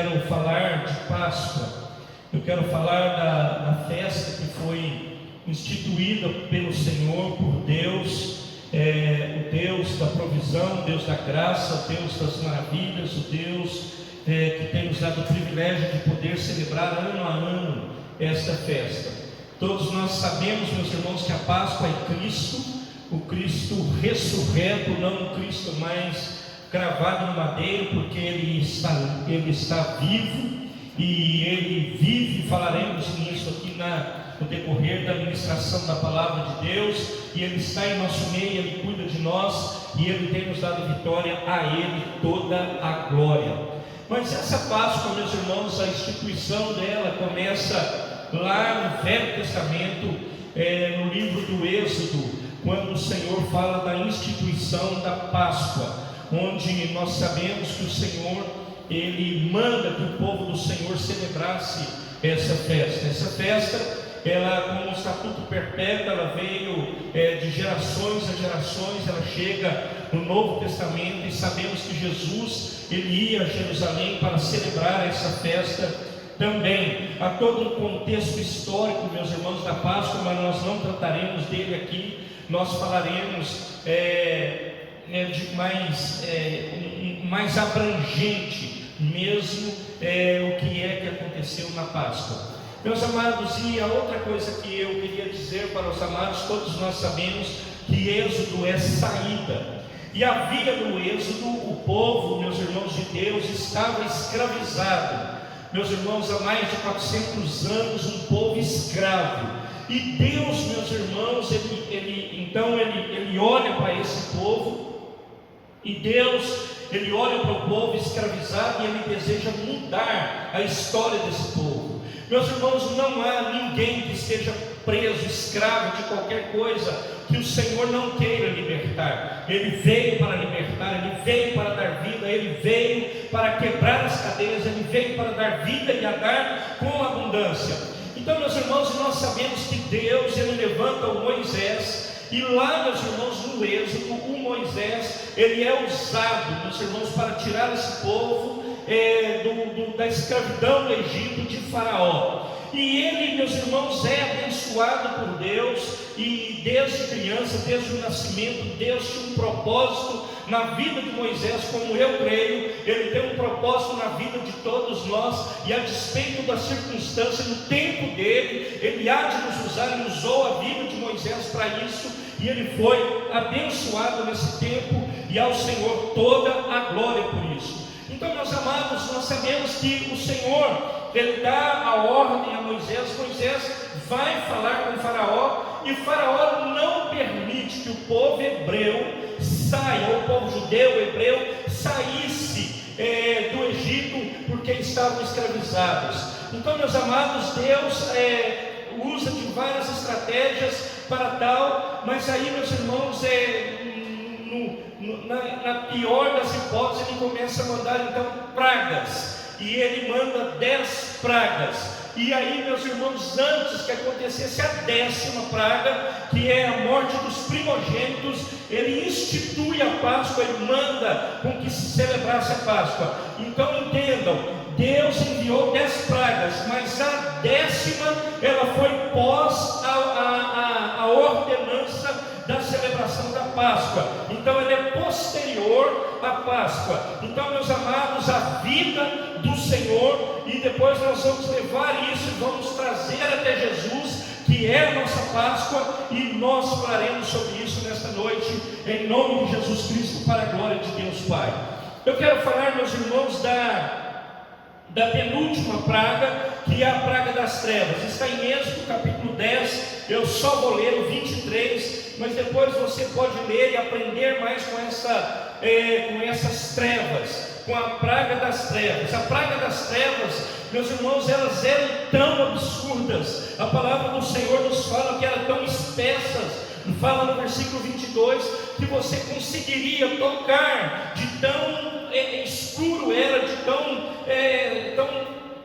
quero falar de Páscoa. Eu quero falar da festa que foi instituída pelo Senhor, por Deus, o Deus da provisão, o Deus da graça, o Deus das maravilhas, o Deus que tem nos dado o privilégio de poder celebrar ano a ano esta festa. Todos nós sabemos, meus irmãos, que a Páscoa é Cristo, o Cristo ressurreto, não o Cristo mais cravado no madeiro, porque ele está vivo, e ele vive. Falaremos nisso aqui no decorrer da ministração da palavra de Deus, e ele está em nosso meio, ele cuida de nós, e ele tem nos dado vitória, a ele toda a glória. Mas essa Páscoa, meus irmãos, a instituição dela começa lá no Velho Testamento, no livro do Êxodo, quando o Senhor fala da instituição da Páscoa, onde nós sabemos que o Senhor, ele manda que o povo do Senhor celebrasse essa festa. Essa festa, ela, como um estatuto perpétuo, ela veio de gerações a gerações, ela chega no Novo Testamento, e sabemos que Jesus, ele ia a Jerusalém para celebrar essa festa também. Há todo um contexto histórico, meus irmãos, da Páscoa, mas nós não trataremos dele aqui. Nós falaremos de mais abrangente mesmo, o que é que aconteceu na Páscoa. Meus amados, e a outra coisa que eu queria dizer para os amados, todos nós sabemos que Êxodo é saída, e havia no Êxodo o povo, meus irmãos de Deus, estava escravizado, meus irmãos, há mais de 400 anos, um povo escravo. E Deus, meus irmãos, ele olha para esse povo, e Deus, ele olha para o povo escravizado, e ele deseja mudar a história desse povo. Meus irmãos, não há ninguém que esteja preso, escravo de qualquer coisa, que o Senhor não queira libertar. Ele veio para libertar, ele veio para dar vida, ele veio para quebrar as cadeias, ele veio para dar vida e a dar com abundância. Então, meus irmãos, nós sabemos que Deus, ele levanta o Moisés, e lá, meus irmãos, no Êxodo, o Moisés, ele é usado, meus irmãos, para tirar esse povo da escravidão do Egito, de Faraó. E ele, meus irmãos, é abençoado por Deus, e desde criança, desde o nascimento, Deus tinha um propósito na vida de Moisés, como eu creio, ele tem um propósito na vida de todos nós, e a despeito da circunstância, no tempo dele, ele há de nos usar, e usou a vida de Moisés para isso, e ele foi abençoado nesse tempo, e ao Senhor toda a glória por isso. Então, meus amados, nós sabemos que o Senhor, ele dá a ordem a Moisés, Moisés vai falar com Faraó, e Faraó não permite que o povo hebreu saia, ou o povo judeu, hebreu, saísse do Egito, porque estavam escravizados. Então, meus amados, Deus usa de várias estratégias para tal, mas aí, meus irmãos, na pior das hipóteses, ele começa a mandar então pragas, e ele manda 10 pragas. E aí, meus irmãos, antes que acontecesse a 10ª praga, que é a morte dos primogênitos, ele institui a Páscoa, ele manda com que se celebrasse a Páscoa. Então entendam, Deus enviou 10 pragas, mas a 10ª, ela foi pós a ordenança da celebração da Páscoa. Então ela é posterior à Páscoa. Então, meus amados, a vida do Senhor, e depois nós vamos levar isso e vamos trazer até Jesus, que é a nossa Páscoa, e nós falaremos sobre isso nesta noite, em nome de Jesus Cristo, para a glória de Deus Pai. Eu quero falar, meus irmãos, da penúltima praga, que é a praga das trevas. Está em Êxodo capítulo 10, eu só vou ler o 23, mas depois você pode ler e aprender mais com essas trevas, com a praga das trevas. A praga das trevas, meus irmãos, elas eram tão absurdas, a palavra do Senhor nos fala que eram tão espessas, fala no versículo 22, que você conseguiria tocar, de tão escuro era, de tão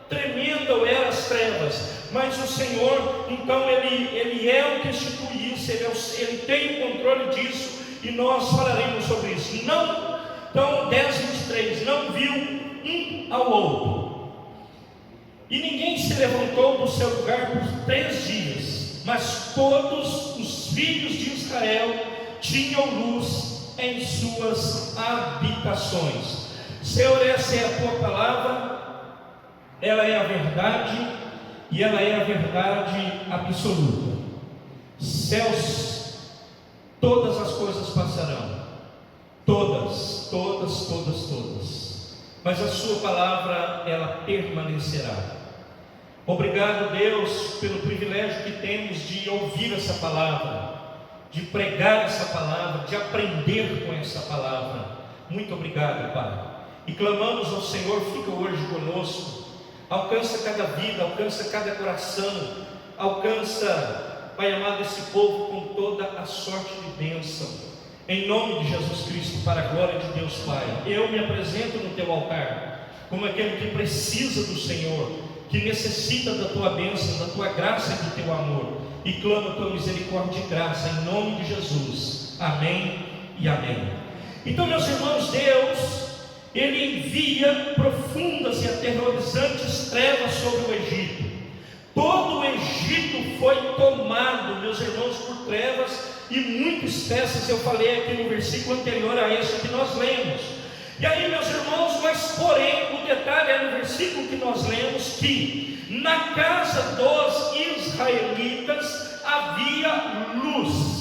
tremendo eram as trevas. Mas o Senhor, então, ele é o que institui isso, ele tem o controle disso, e nós falaremos sobre isso. Não, então, 10:23, não viu um ao outro. E ninguém se levantou do seu lugar por 3 dias, mas todos os filhos de Israel tinham luz em suas habitações. Senhor, essa é a tua palavra, ela é a verdade, e ela é a verdade absoluta. Céus, todas as coisas passarão, todas, mas a sua palavra, ela permanecerá. Obrigado, Deus, pelo privilégio que temos de ouvir essa palavra, de pregar essa palavra, de aprender com essa palavra. Muito obrigado, Pai. E clamamos ao Senhor, fica hoje conosco, alcança cada vida, alcança cada coração, alcança, Pai amado, esse povo com toda a sorte de bênção, em nome de Jesus Cristo, para a glória de Deus Pai. Eu me apresento no teu altar, como aquele que precisa do Senhor, que necessita da tua bênção, da tua graça e do teu amor, e clama a tua misericórdia e graça, em nome de Jesus, amém e amém. Então, meus irmãos, Deus, Ele envia profundas e aterrorizantes trevas sobre o Egito. Todo o Egito foi tomado, meus irmãos, por trevas e muito espessas. Eu falei aqui no versículo anterior a esse que nós lemos. E aí, meus irmãos, mas porém, o detalhe é no versículo que nós lemos, que na casa dos israelitas havia luz.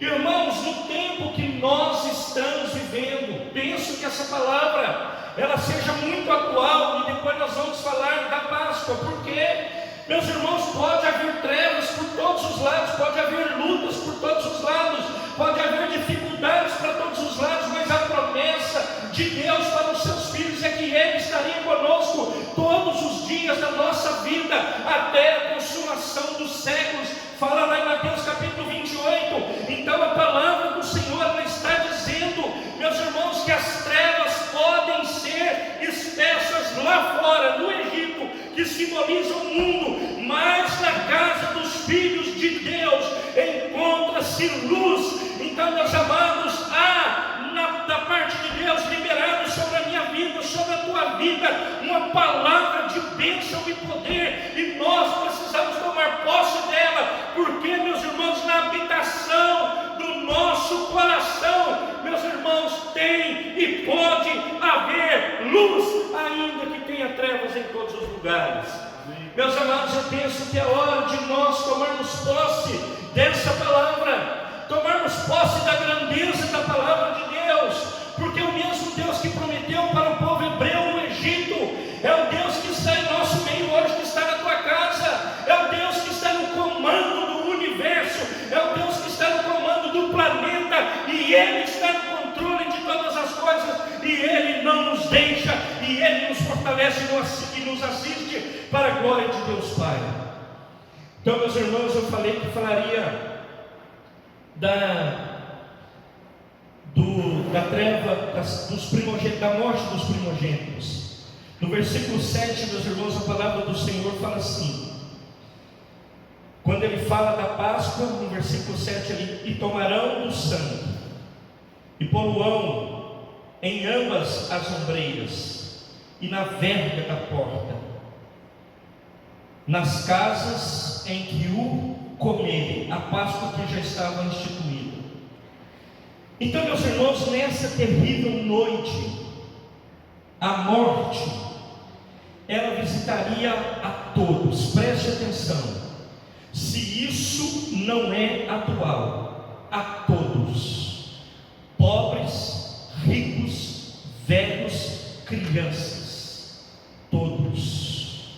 Irmãos, no tempo que nós estamos vivendo, penso que essa palavra, ela seja muito atual, e depois nós vamos falar da Páscoa, porque, meus irmãos, pode haver trevas por todos os lados, pode haver lutas por todos os lados, pode haver dificuldades para todos os lados, mas a promessa de Deus para os seus filhos é que Ele estaria conosco todos os dias da nossa vida, até a consumação dos séculos. Fala lá em Mateus capítulo 28. Então a palavra do Senhor, ela está dizendo, meus irmãos, que as trevas podem ser espessas lá fora, no Egito, que simboliza o mundo, mas na casa dos filhos de Deus encontra-se luz. Então, meus amados, há da parte de Deus liberado sobre a minha vida, sobre a tua vida, uma palavra de bênção e poder, e nós precisamos tomar posse dela, porque, meus irmãos, na habitação do nosso coração, meus irmãos, tem e pode haver luz, ainda que tenha trevas em todos os lugares. Meus amados, eu penso que é hora de nós tomarmos posse dessa palavra, tomarmos posse da grandeza da palavra de Deus, porque o mesmo Deus que prometeu para o povo hebreu no Egito, é o Deus que está em nosso meio hoje, que está na tua casa, é o Deus que está no comando do universo, é o Deus que está no comando do planeta, e Ele está no controle de todas as coisas, e Ele não nos deixa, e Ele nos fortalece e nos assiste para a glória de Deus Pai. Então, meus irmãos, eu falei que falaria da treva da morte dos primogênitos. No versículo 7, meus irmãos, a palavra do Senhor fala assim, quando ele fala da Páscoa, no versículo 7 ali, e tomarão do sangue e poluão em ambas as ombreiras e na verga da porta, nas casas em que o comerem, a Páscoa que já estava instituída. Então, meus irmãos, nessa terrível noite, a morte, ela visitaria a todos. Preste atenção, se isso não é atual, a todos, pobres, ricos, velhos, crianças, todos.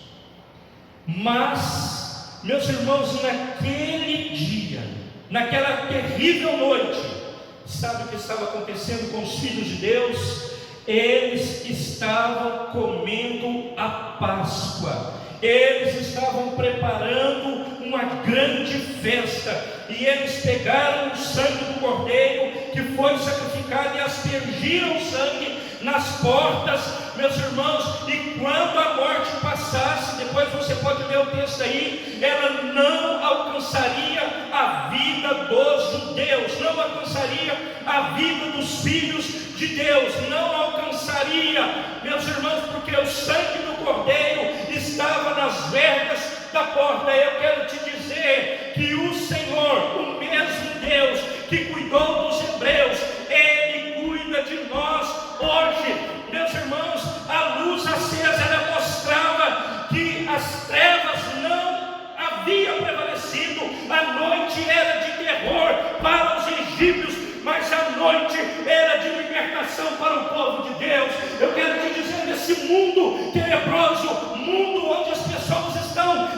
Mas, meus irmãos, naquele dia, naquela terrível noite, sabe o que estava acontecendo com os filhos de Deus? Eles estavam comendo a Páscoa, eles estavam preparando uma grande festa, e eles pegaram o sangue do cordeiro que foi sacrificado e aspergiram o sangue nas portas, meus irmãos, e quando a morte passasse, depois você pode ler o texto aí, ela não alcançaria a vida dos judeus, não alcançaria a vida dos filhos de Deus, não alcançaria, meus irmãos, porque o sangue do cordeiro estava nas vergas da porta. Eu quero te dizer que o Senhor, o mesmo Deus que cuidou dos hebreus, Ele cuida de nós hoje. Meus irmãos, a luz acesa, ela mostrava que as trevas não haviam prevalecido. A noite era de terror para os egípcios, mas a noite era de libertação para o povo de Deus. Eu quero te dizer, nesse mundo tenebroso, mundo onde as pessoas estão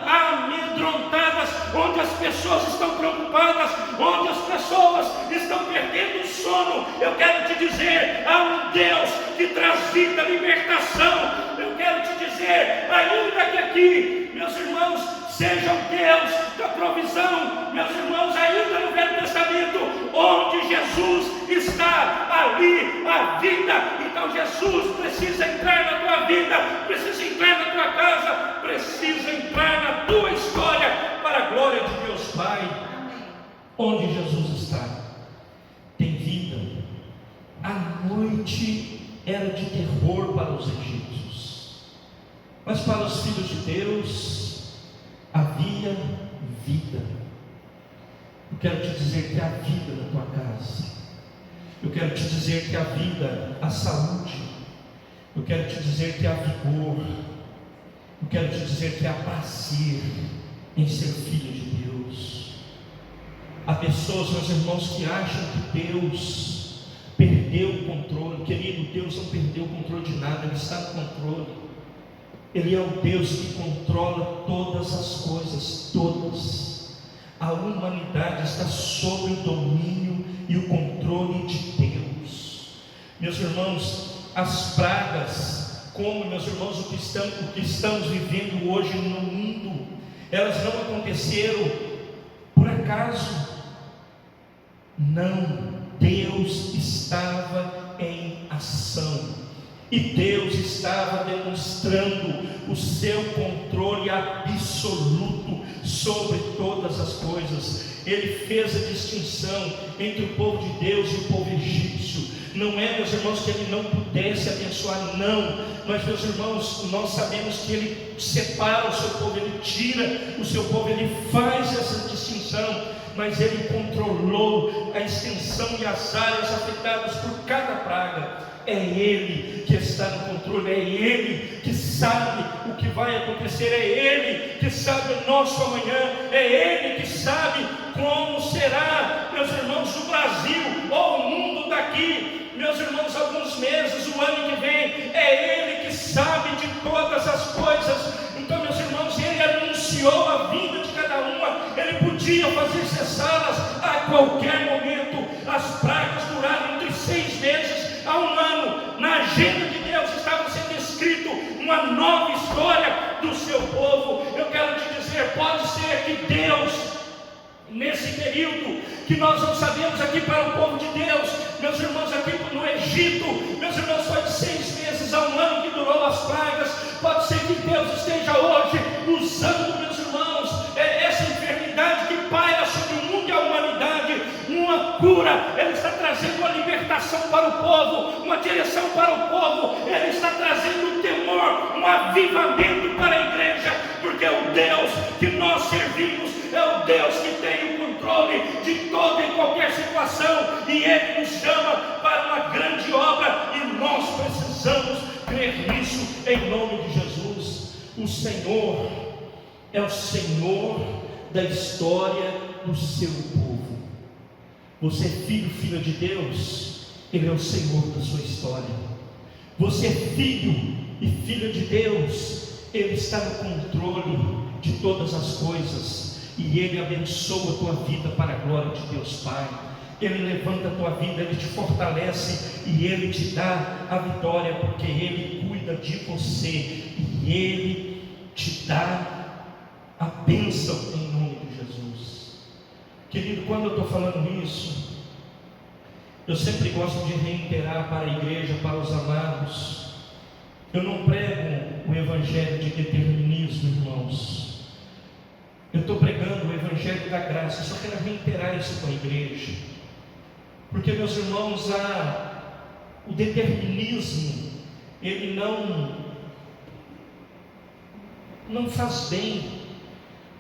amedrontadas, onde as pessoas estão preocupadas, onde as pessoas estão perdendo o sono, eu quero te dizer, há um Deus que traz vida, libertação. Eu quero te dizer, ainda que aqui, meus irmãos, seja o Deus da provisão, meus irmãos, ainda no Velho Testamento, onde Jesus está, ali a vida. Então Jesus precisa entrar na tua vida, precisa entrar na tua casa, precisa entrar na tua história, para a glória de Deus Pai. Onde Jesus está, tem vida. A noite era de terror para os egípcios, mas para os filhos de Deus havia vida. Eu quero te dizer que há vida na tua casa. Eu quero te dizer que há vida, há saúde. Eu quero te dizer que há vigor. Eu quero te dizer que há prazer em ser filho de Deus. Há pessoas, meus irmãos, que acham que Deus perdeu o controle. Querido, Deus não perdeu o controle de nada, Ele está no controle. Ele é o Deus que controla todas as coisas, todas. A humanidade está sob o domínio e o controle de Deus. Meus irmãos, as pragas, como, meus irmãos, o que estamos vivendo hoje no mundo, elas não aconteceram por acaso. Não, Deus estava em ação. E Deus estava demonstrando o seu controle absoluto sobre todas as coisas. Ele fez a distinção entre o povo de Deus e o povo egípcio. Não é, meus irmãos, que Ele não pudesse abençoar, não. Mas, meus irmãos, nós sabemos que Ele separa o seu povo, Ele tira o seu povo, Ele faz essa distinção. Mas Ele controlou a extensão e as áreas afetadas por cada praga. É Ele que está no controle, é Ele que sabe o que vai acontecer, é Ele que sabe o nosso amanhã, é Ele que sabe como será, meus irmãos, o Brasil ou o mundo daqui, meus irmãos, alguns meses, o ano que vem. É Ele que sabe de todas as coisas. Então, meus irmãos, Ele anunciou a vida de cada uma. Ele podia fazer cessá-las a qualquer momento. As pragas duraram entre 6 meses a 1 ano. Na agenda de Deus estava sendo escrito uma nova história do seu povo. Eu quero te dizer, pode ser que Deus, nesse período que nós não sabemos aqui para o povo de Deus, meus irmãos, aqui no Egito, meus irmãos, foi de 6 meses a 1 ano que durou as pragas. Pode ser que Deus esteja hoje usando, meus irmãos, essa enfermidade que paira sobre o mundo e a humanidade, uma cura. Ele está trazendo uma libertação para o povo, uma direção para o povo. Ele está trazendo um temor, um avivamento para a igreja, porque o Deus que nós servimos é o Deus que tem o controle de toda e qualquer situação, e Ele nos chama para uma grande obra, e nós precisamos crer nisso em nome de Jesus. O Senhor é o Senhor da história do seu povo. Você é filho, filha de Deus, Ele é o Senhor da sua história. Você é filho e filha de Deus, Ele está no controle de todas as coisas. E Ele abençoa a tua vida para a glória de Deus Pai. Ele levanta a tua vida, Ele te fortalece e Ele te dá a vitória, porque Ele cuida de você e Ele te dá a bênção em nome de Jesus. Querido, quando eu estou falando isso, eu sempre gosto de reiterar para a igreja, para os amados. Eu não prego o evangelho de determinismo, irmãos. Eu estou pregando o evangelho da graça. Eu só quero reiterar isso para a igreja, porque, meus irmãos, o determinismo, ele não não faz bem,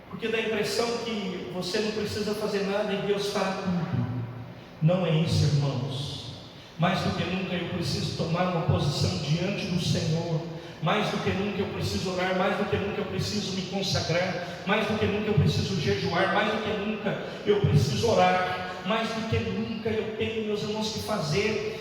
porque dá a impressão que você não precisa fazer nada e Deus fará tudo. Não é isso, irmãos. Mais do que nunca eu preciso tomar uma posição diante do Senhor. Mais do que nunca eu preciso orar, mais do que nunca eu preciso me consagrar, mais do que nunca eu preciso jejuar, mais do que nunca eu preciso orar, mais do que nunca eu tenho, meus irmãos, que fazer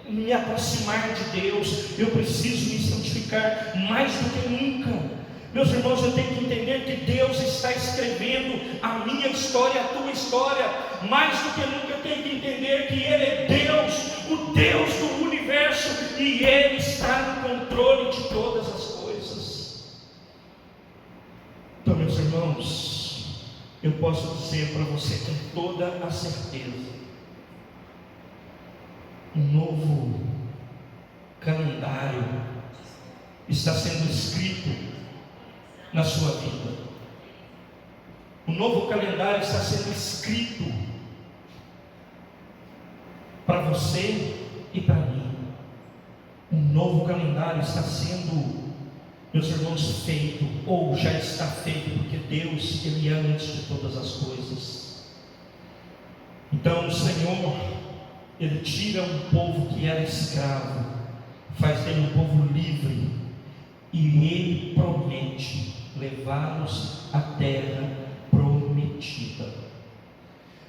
me aproximar de Deus. Eu preciso me santificar mais do que nunca. Meus irmãos, eu tenho que entender que Deus está escrevendo a minha história, a tua história. Mais do que nunca eu tenho que entender que Ele é Deus, o Deus do universo, e Ele está no controle de todas as coisas. Então, meus irmãos, eu posso dizer para você com toda a certeza: um novo calendário está sendo escrito na sua vida. Um novo calendário está sendo escrito para você e para mim. Um novo calendário está sendo, meus irmãos, feito, ou já está feito, porque Deus, Ele é antes de todas as coisas. Então o Senhor, Ele tira um povo que era escravo, faz dele um povo livre, e Ele promete levar-nos à terra prometida.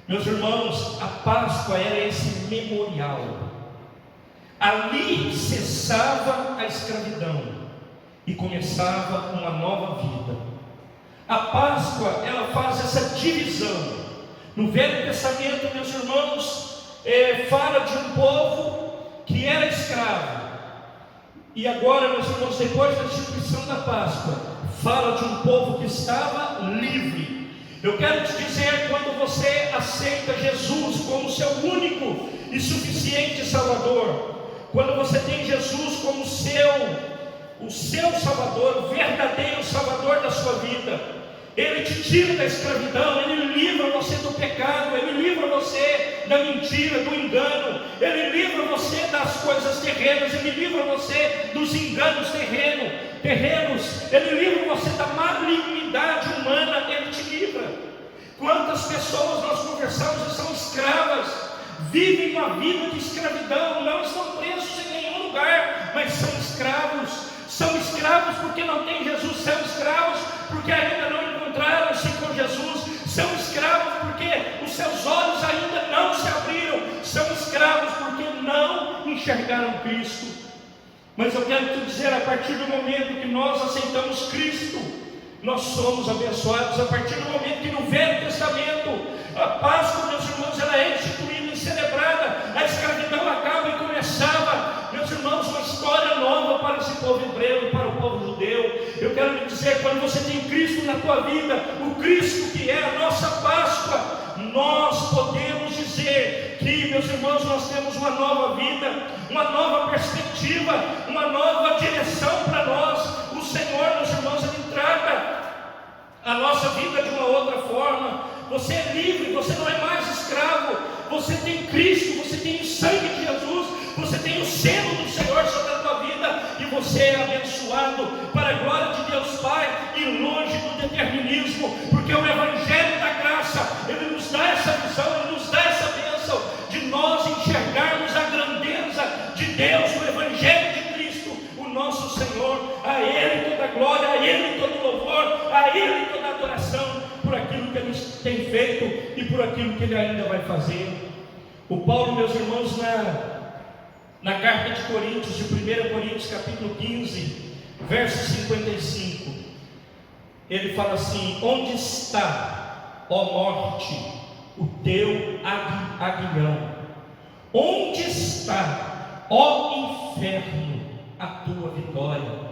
Meus irmãos, a Páscoa era esse memorial. Ali cessava a escravidão e começava uma nova vida. A Páscoa, ela faz essa divisão. No Velho Testamento, meus irmãos, fala de um povo que era escravo. E agora, meus irmãos, depois da instituição da Páscoa, fala de um povo que estava livre. Eu quero te dizer, quando você aceita Jesus como seu único e suficiente Salvador, quando você tem Jesus como o seu Salvador, o verdadeiro Salvador da sua vida, Ele te tira da escravidão, Ele livra você do pecado, Ele livra você da mentira, do engano, Ele livra você das coisas terrenas, Ele livra você dos enganos terrenos, Ele livra você da malignidade humana, Ele te livra. Quantas pessoas nós conversamos e são escravas, vivem uma vida de escravidão, não estão presos em nenhum lugar, mas são escravos porque não têm Jesus, são escravos porque ainda não encontraram-se com Jesus, são escravos porque os seus olhos ainda não se abriram, são escravos porque não enxergaram Cristo. Mas eu quero te dizer, a partir do momento que nós aceitamos Cristo, nós somos abençoados. A partir do momento que no Velho Testamento a Páscoa, meus irmãos, ela é instituída e celebrada, a escravidão acaba e começava, meus irmãos, uma história nova para esse povo hebreu e para o povo judeu. Eu quero lhe dizer, quando você tem Cristo na tua vida, o Cristo que é a nossa Páscoa, nós podemos dizer que, meus irmãos, nós temos uma nova vida, uma nova perspectiva, uma nova direção para nós. O Senhor, meus irmãos, Ele trata a nossa vida de uma outra forma. Você é livre, você não é mais escravo, você tem Cristo, você tem o sangue de Jesus, você tem o selo do Senhor sobre a tua vida, e você é abençoado para a glória de Deus Pai e longe do determinismo, porque o Evangelho da Graça, ele nos dá essa visão, ele nos dá essa bênção de nós enxergarmos a grandeza de Deus no Evangelho de Cristo, o nosso Senhor. A Ele toda glória, a Ele todo louvor, a Ele toda adoração, por aquilo que Ele tem feito e por aquilo que Ele ainda vai fazer. O Paulo, meus irmãos, na carta de Coríntios, de 1 Coríntios capítulo 15, verso 55, ele fala assim: onde está, ó morte, o teu aguilhão? Onde está, ó inferno, a tua vitória?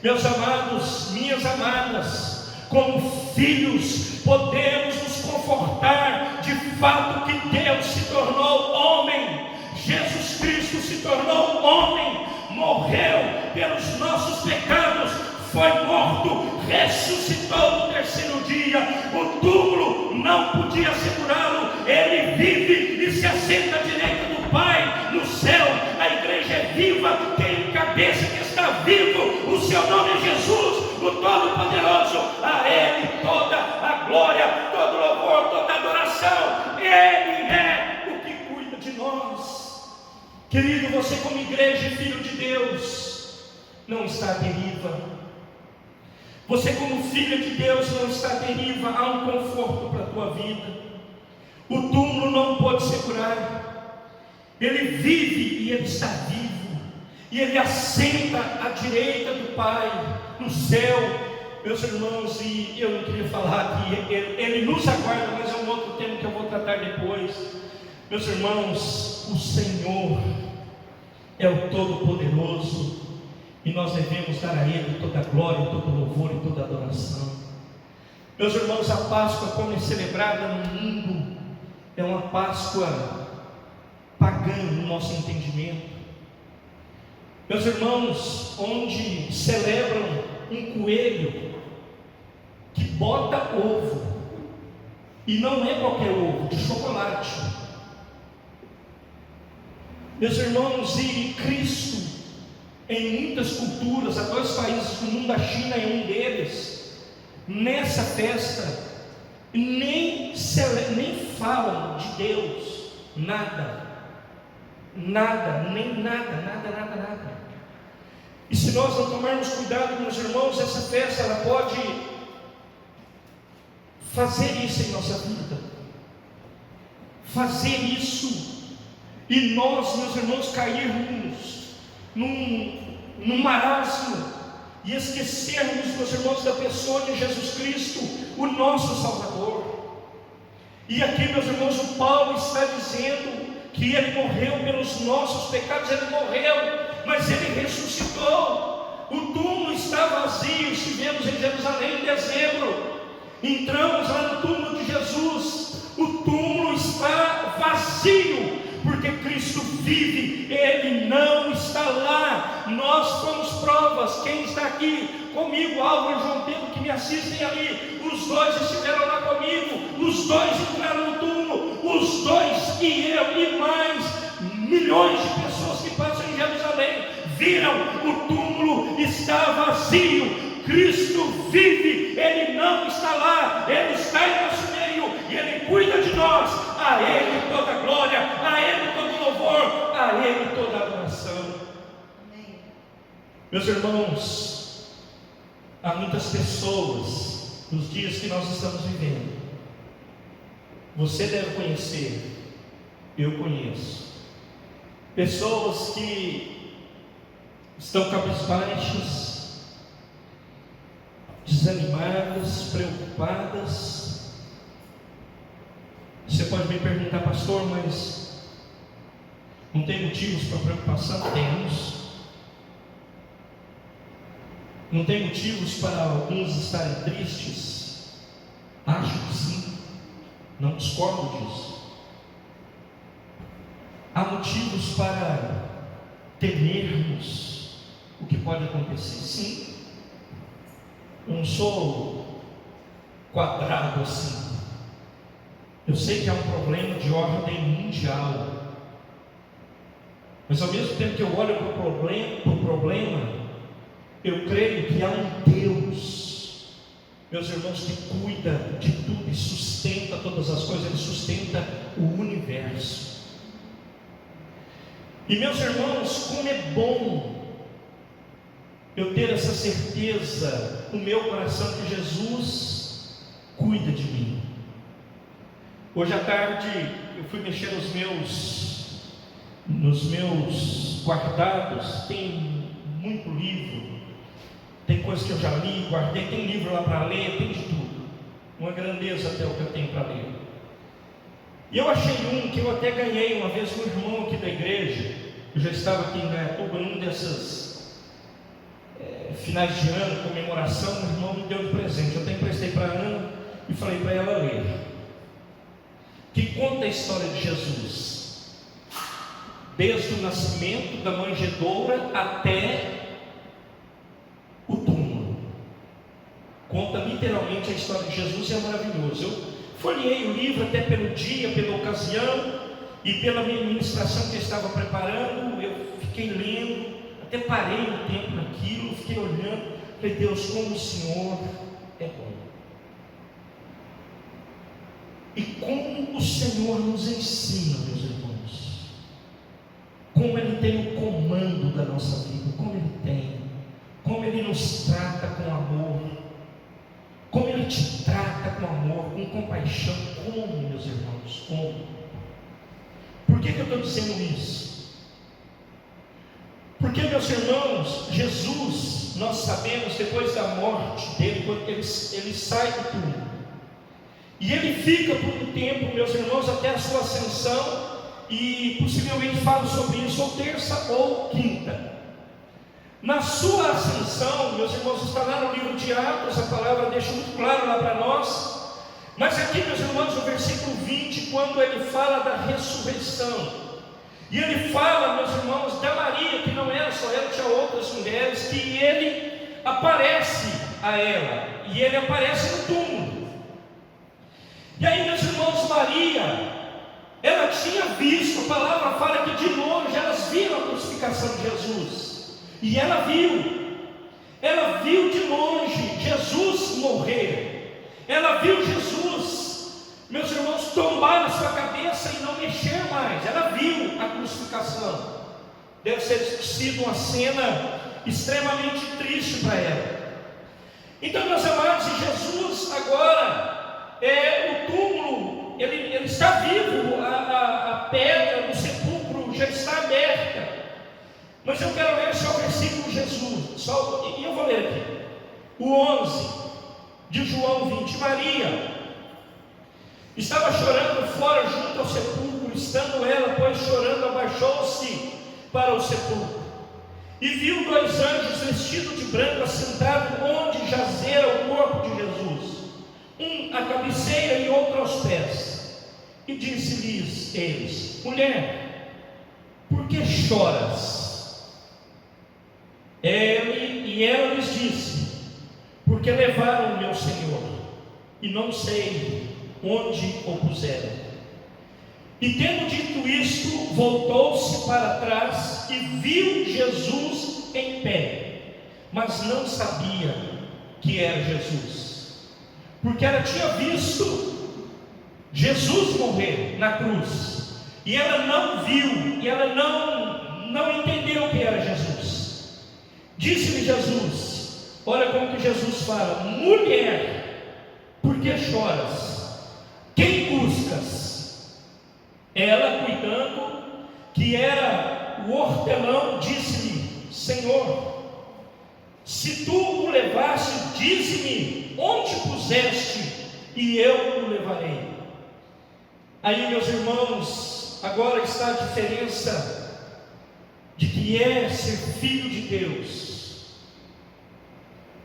Meus amados, minhas amadas, como filhos, podemos nos confortar de fato que Deus se tornou homem. Jesus Cristo se tornou homem, morreu pelos nossos pecados, foi morto, ressuscitou no terceiro dia. O túmulo não podia segurá-lo, Ele vive e se assenta à direita do Pai no céu. A igreja é viva, tem cabeça que está vivo, o seu nome é Jesus. Todo-Poderoso, a Ele toda a glória, todo louvor, toda adoração. Ele é o que cuida de nós. Querido, você como igreja e filho de Deus, não está à deriva. Você como filho de Deus não está à deriva. Há um conforto para a tua vida. O túmulo não pode segurar. Ele vive e Ele está vivo. E Ele assenta à direita do Pai, no céu. Meus irmãos, e eu não queria falar que Ele nos aguarda, mas é um outro tema que eu vou tratar depois. Meus irmãos, o Senhor é o Todo-Poderoso, e nós devemos dar a Ele toda a glória, todo o louvor e toda a adoração. Meus irmãos, a Páscoa, como é celebrada no mundo, é uma Páscoa pagã no nosso entendimento. Meus irmãos, onde celebram um coelho que bota ovo, e não é qualquer ovo, de chocolate. Meus irmãos, e Cristo, em muitas culturas, há 2 países do mundo, a China é um deles, nessa festa, nem falam de Deus, nada. Nada. E se nós não tomarmos cuidado, meus irmãos, essa festa, ela pode fazer isso em nossa vida, fazer isso, e nós, meus irmãos, cairmos num marasmo, e esquecermos, meus irmãos, da pessoa de Jesus Cristo, o nosso Salvador. E aqui, meus irmãos, o Paulo está dizendo que Ele morreu pelos nossos pecados. Ele morreu, mas Ele ressuscitou. O túmulo está vazio. Estivemos em Jerusalém em dezembro, entramos lá no túmulo de Jesus. O túmulo está vazio, porque Cristo vive. Ele não está lá. Nós fomos provas. Quem está aqui comigo, Álvaro e João Pedro, que me assistem ali, os 2 estiveram lá comigo, os 2 entraram no túmulo, os 2 e eu e mais milhões de pessoas que passam em Jerusalém viram. O túmulo está vazio. Cristo vive. Ele não está lá, Ele está em nosso meio, e Ele cuida de nós. A Ele toda a glória, a Ele todo o louvor, a Ele toda a adoração. Amém. Meus irmãos, há muitas pessoas nos dias que nós estamos vivendo. Você deve conhecer, eu conheço, pessoas que estão cabisbaixas, desanimadas, preocupadas. Você pode me perguntar, pastor, mas não tem motivos para preocupação? Temos. Não tem motivos para alguns estarem tristes? Acho que sim. Não discordo disso. Há motivos para temermos o que pode acontecer? Sim. Eu não sou quadrado assim. Eu sei que há um problema de ordem mundial, mas ao mesmo tempo que eu olho para o problema, eu creio que há um Deus, meus irmãos, que cuida de tudo e sustenta todas as coisas. Ele sustenta o universo. E meus irmãos, como é bom eu ter essa certeza no meu coração que Jesus cuida de mim. Hoje à tarde eu fui mexer nos meus guardados. Tem muito livro, tem coisas que eu já li, guardei, tem livro lá para ler, tem de tudo. Uma grandeza até o que eu tenho para ler. E eu achei um que eu até ganhei uma vez com um irmão aqui da igreja. Eu já estava aqui em Indaiatuba, num desses finais de ano, comemoração. O irmão me deu de presente. Eu até emprestei para a Ana e falei para ela ler, que conta a história de Jesus, desde o nascimento da manjedoura até o túmulo. Conta literalmente a história de Jesus, e é maravilhoso. Eu folhei o livro até pelo dia, pela ocasião e pela minha ministração que eu estava preparando. Eu fiquei lendo, até parei um tempo naquilo, fiquei olhando. Falei: Deus, como o Senhor é bom. E como o Senhor nos ensina, meus irmãos, como Ele tem o comando da nossa vida, como Ele nos trata com amor, como Ele te trata com amor, com compaixão. Como, meus irmãos, como? Por que eu estou dizendo isso? Porque, meus irmãos, Jesus, nós sabemos, depois da morte dele, quando ele sai do túmulo, e ele fica por um tempo, meus irmãos, até a sua ascensão, e possivelmente falo sobre isso ou terça ou quinta. Na sua ascensão, meus irmãos, está lá no livro de Atos, a palavra deixa muito claro lá para nós. Mas aqui, meus irmãos, no versículo 20, quando ele fala da ressurreição, e ele fala, meus irmãos, da Maria, que não era só ela, tinha outras mulheres, que ele aparece a ela, e ele aparece no túmulo. E aí, meus irmãos, Maria, ela tinha visto, a palavra fala que de longe elas viram a crucificação de Jesus, e ela viu de longe Jesus morrer, ela viu Jesus, meus irmãos, tombar na sua cabeça e não mexer mais. Ela viu a crucificação. Deve ter sido uma cena extremamente triste para ela. Então, meus amados, Jesus agora, o túmulo, ele está vivo, a pedra do sepulcro já está aberta. Mas eu quero ler só o versículo Jesus, e eu vou ler aqui, o 11 de João 20. Maria estava chorando fora junto ao sepulcro. Estando ela, pois, chorando, abaixou-se para o sepulcro, e viu 2 anjos vestidos de branco assentados onde jazera o corpo de Jesus, um à cabeceira e outro aos pés. E disse-lhes eles: mulher, por que choras? E ela lhes disse: porque levaram o meu Senhor, e não sei onde o puseram. E tendo dito isto, voltou-se para trás e viu Jesus em pé, mas não sabia que era Jesus, porque ela tinha visto Jesus morrer na cruz, e ela não viu, e ela não entendeu que era Jesus. Disse-lhe Jesus, olha como que Jesus fala: mulher, por que choras? Quem buscas? Ela, cuidando que era o hortelão, disse-lhe: Senhor, se tu o levaste, dize-me onde puseste, e eu o levarei. Aí, meus irmãos, agora está a diferença de que é ser filho de Deus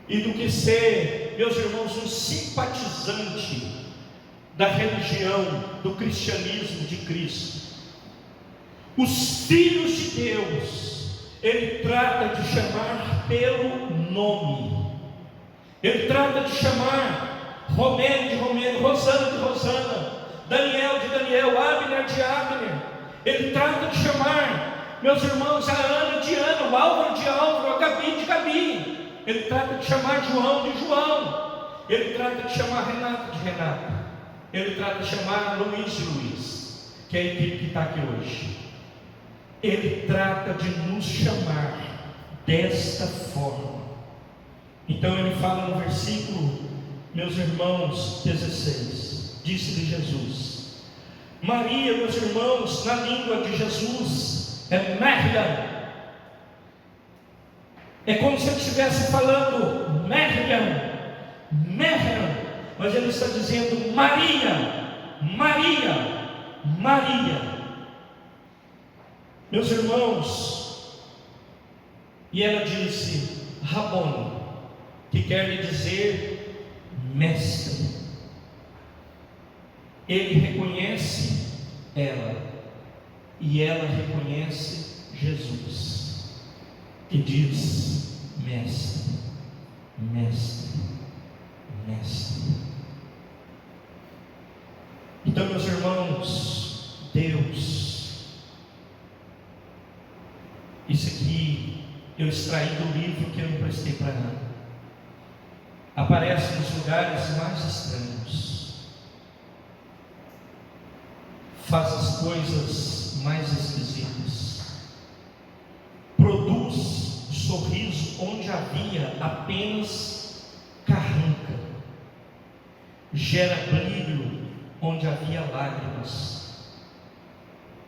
e do que ser, meus irmãos, um simpatizante da religião, do cristianismo de Cristo. Os filhos de Deus, Ele trata de chamar pelo nome, Ele trata de chamar Romero de Romero, Rosana de Rosana, Daniel de Daniel, Abner de Abner. Ele trata de chamar, meus irmãos, a Ana de Ana, o Álvaro de Álvaro, a Gabi de Gabi. Ele trata de chamar João de João. Ele trata de chamar Renato de Renato. Ele trata de chamar Luiz de Luiz, que é a equipe que está aqui hoje. Ele trata de nos chamar desta forma. Então ele fala no versículo, meus irmãos, 16. Disse-lhe Jesus. Maria, meus irmãos, na língua de Jesus é Miriam. É como se ele estivesse falando Miriam, mas ele está dizendo Maria, Maria, Maria. Meus irmãos, e ela disse Rabone, que quer lhe dizer mestre. Ele reconhece ela, e ela reconhece Jesus, e diz mestre, mestre, mestre. Então, meus irmãos, Deus, isso aqui eu extraí do livro que eu emprestei para Ana. aparece nos lugares mais estranhos, faz as coisas mais esquisitas, produz sorriso onde havia apenas carranca, gera brilho onde havia lágrimas,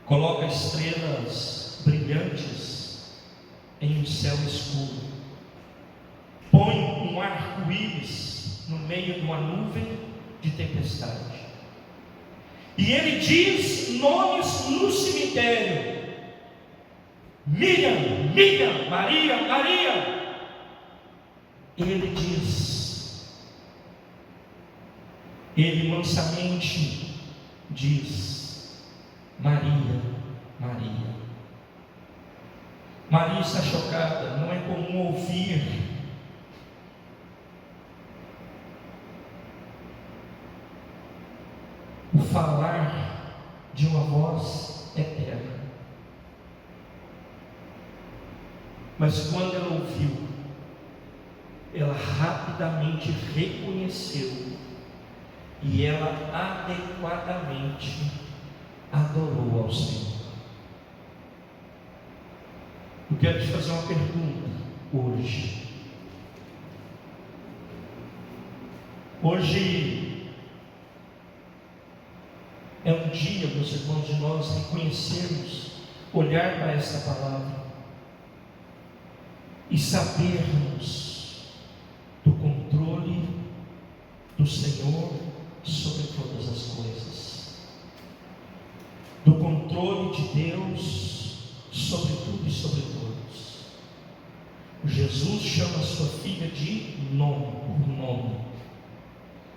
coloca estrelas brilhantes em um céu escuro, põe um arco-íris no meio de uma nuvem de tempestade. E ele diz nomes no cemitério: Miriam, Miriam, Maria, Maria. Ele diz, ele mansamente diz: Maria, Maria. Maria está chocada. Não é comum ouvir o falar de uma voz eterna. Mas quando ela ouviu, ela rapidamente reconheceu e ela adequadamente adorou ao Senhor. Eu quero te fazer uma pergunta hoje. Hoje é um dia, meus irmãos, de nós reconhecermos, olhar para esta palavra e sabermos do controle do Senhor sobre todas as coisas, do controle de Deus sobre tudo e sobre todos. Jesus chama a sua filha de nome por nome,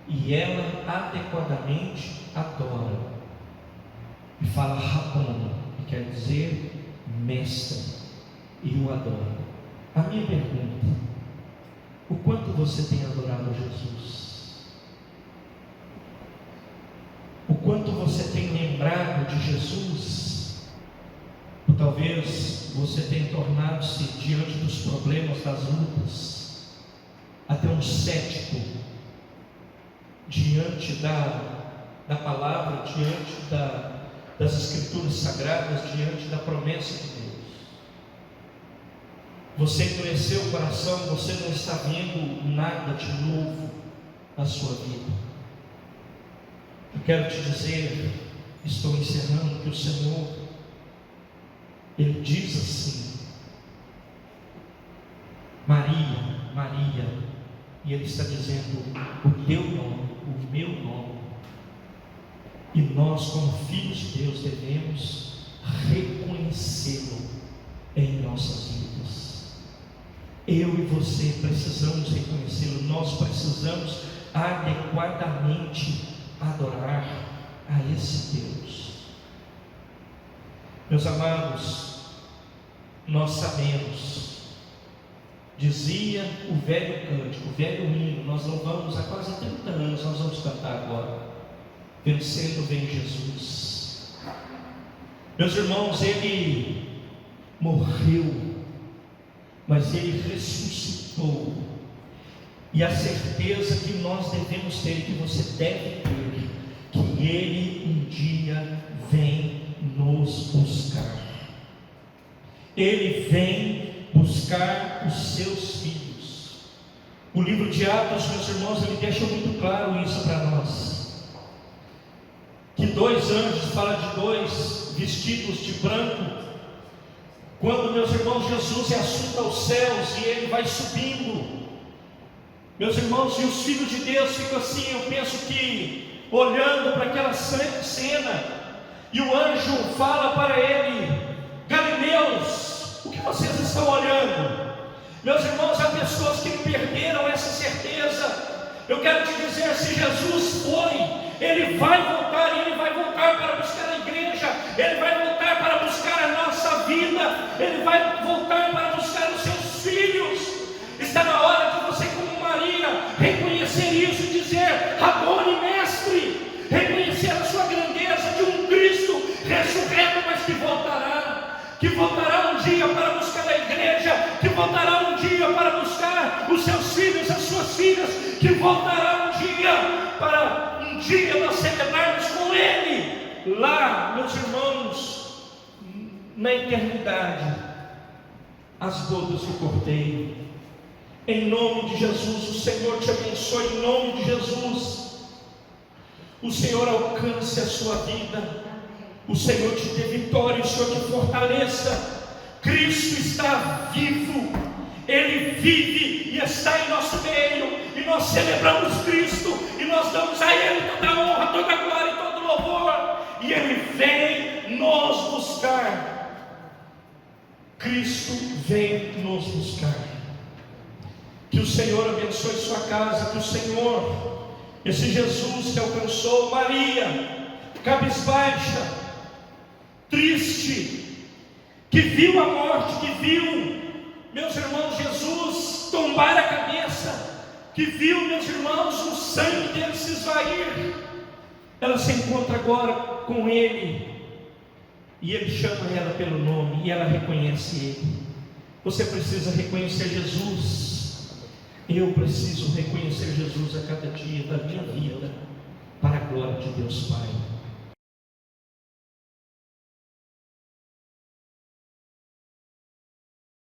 e ela adequadamente adora e fala Rabone, que quer dizer mestre, e o adora. A minha pergunta: o quanto você tem adorado Jesus? O quanto você tem lembrado de Jesus? Ou talvez você tenha tornado-se, diante dos problemas, das lutas, até um cético diante da palavra, diante das Escrituras Sagradas, diante da promessa de Deus. Você endureceu o coração, você não está vendo nada de novo na sua vida. Eu quero te dizer, estou encerrando, que o Senhor, Ele diz assim: Maria, Maria, e Ele está dizendo o teu nome, o meu nome. E nós, como filhos de Deus, devemos reconhecê-lo em nossas vidas. Eu e você precisamos reconhecê-lo. Nós precisamos adequadamente adorar a esse Deus. Meus amados, nós sabemos, dizia o velho cântico, o velho hino, nós louvamos há quase 30 anos, nós vamos cantar agora: vencendo vem Jesus. Meus irmãos, Ele morreu, mas Ele ressuscitou. E a certeza que nós devemos ter, que você deve ter, que Ele um dia vem nos buscar. Ele vem buscar os seus filhos. O livro de Atos, meus irmãos, ele deixa muito claro isso para nós, que dois anjos, fala de dois vestidos de branco. Quando, meus irmãos, Jesus é assunto aos céus e Ele vai subindo, meus irmãos, e os filhos de Deus ficam assim, eu penso que olhando para aquela cena, e o anjo fala para ele: Galileus, o que vocês estão olhando? Meus irmãos, há pessoas que perderam essa certeza. Eu quero te dizer, se Jesus foi, Ele vai voltar, e Ele vai voltar para buscar a igreja, Ele vai voltar para buscar a nossa vida, Ele vai voltar para buscar os seus filhos. Está na hora de você, como Maria, reconhecer isso e dizer: Rabone, mestre, reconhecer a sua grandeza de um Cristo ressurreto, mas que voltará um dia para buscar a igreja, que voltará um dia para buscar os seus filhos, as suas filhas, que que voltará um dia para um dia nós celebrarmos com Ele, lá, meus irmãos, na eternidade, as bodas do Cordeiro. Em nome de Jesus, o Senhor te abençoe, em nome de Jesus. O Senhor alcance a sua vida, o Senhor te dê vitória, o Senhor te fortaleça. Cristo está vivo, Ele vive e está em nosso meio, e nós celebramos Cristo, e nós damos a Ele toda a honra, toda a glória e todo o louvor, e Ele vem nos buscar. Cristo vem nos buscar. Que o Senhor abençoe sua casa, que o Senhor, esse Jesus que alcançou Maria, cabisbaixa, triste, que viu a morte, que viu, meus irmãos, Jesus tombar a cabeça, que viu, meus irmãos, o sangue dele se esvair, ela se encontra agora com Ele, e Ele chama ela pelo nome, e ela reconhece Ele. Você precisa reconhecer Jesus. Eu preciso reconhecer Jesus a cada dia da minha vida, para a glória de Deus Pai.